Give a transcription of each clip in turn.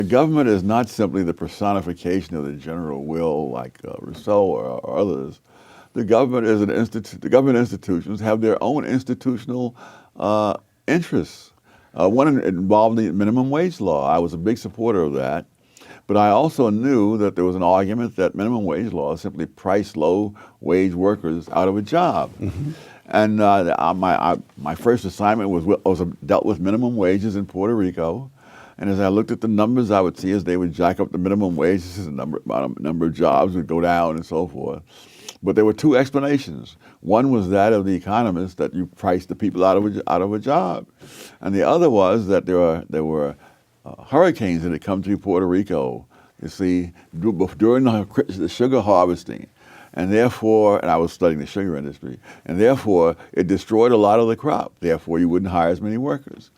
The government is not simply the personification of the general will like Rousseau or others. The government is an the government institutions have their own institutional interests. One involved the minimum wage law. I was a big supporter of that. But I also knew that there was an argument that minimum wage laws simply priced low-wage workers out of a job. Mm-hmm. And my first assignment dealt with minimum wages in Puerto Rico. And as I looked at the numbers, I would see as they would jack up the minimum wages, the number of jobs would go down and so forth. But there were two explanations. One was that of the Economist, that you priced the people out of a job. And the other was that there were hurricanes that had come to Puerto Rico, you see, during the sugar harvesting. And therefore, and I was studying the sugar industry, and therefore it destroyed a lot of the crop. Therefore, you wouldn't hire as many workers.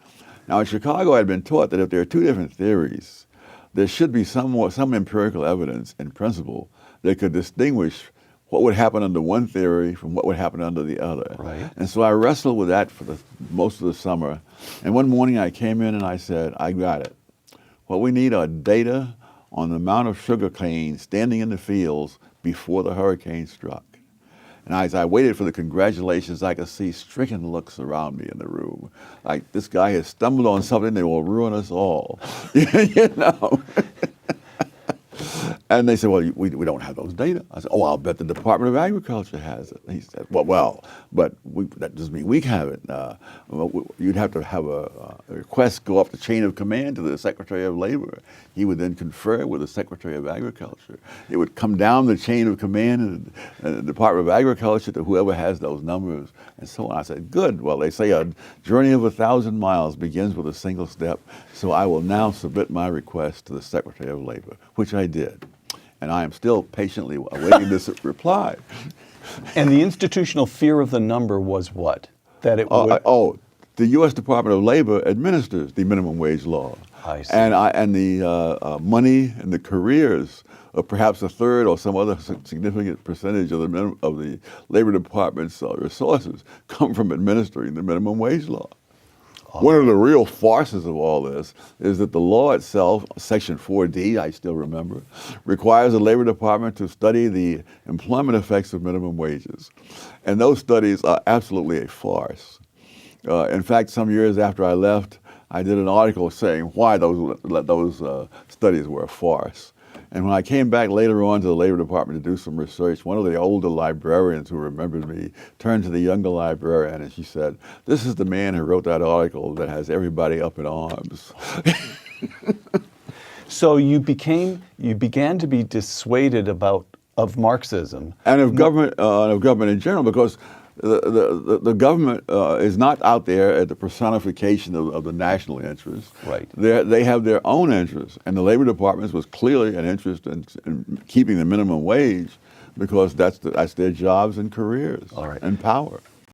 Now in Chicago, I had been taught that if there are two different theories, there should be some empirical evidence and principle that could distinguish what would happen under one theory from what would happen under the other. Right. And so I wrestled with that for most of the summer. And one morning I came in and I said, I got it. What we need are data on the amount of sugar canes standing in the fields before the hurricane struck. And as I waited for the congratulations, I could see stricken looks around me in the room. Like, this guy has stumbled on something that will ruin us all. You know? And they said, well, we don't have those data. I said, oh, I'll bet the Department of Agriculture has it. He said, well, but that doesn't mean we have it. You'd have to have a request go up the chain of command to the Secretary of Labor. He would then confer with the Secretary of Agriculture. It would come down the chain of command in the Department of Agriculture to whoever has those numbers and so on. I said, good. Well, they say a journey of 1,000 miles begins with a single step. So I will now submit my request to the Secretary of Labor, which I did. And I am still patiently awaiting this reply. And the institutional fear of the number was what? That it would... the U.S. Department of Labor administers the minimum wage law. I see. And the money and the careers of perhaps a third or some other significant percentage of the Labor Department's resources come from administering the minimum wage law. One of the real farces of all this is that the law itself, Section 4D, I still remember, requires the Labor Department to study the employment effects of minimum wages. And those studies are absolutely a farce. In fact, some years after I left, I did an article saying why those studies were a farce. And when I came back later on to the Labor Department to do some research, one of the older librarians who remembered me turned to the younger librarian and she said, this is the man who wrote that article that has everybody up in arms. So you began to be dissuaded of Marxism. And of government in general, because the government is not out there at the personification of the national interest. Right. They have their own interests, and the Labor Department was clearly an interest in keeping the minimum wage because that's their jobs and careers and power.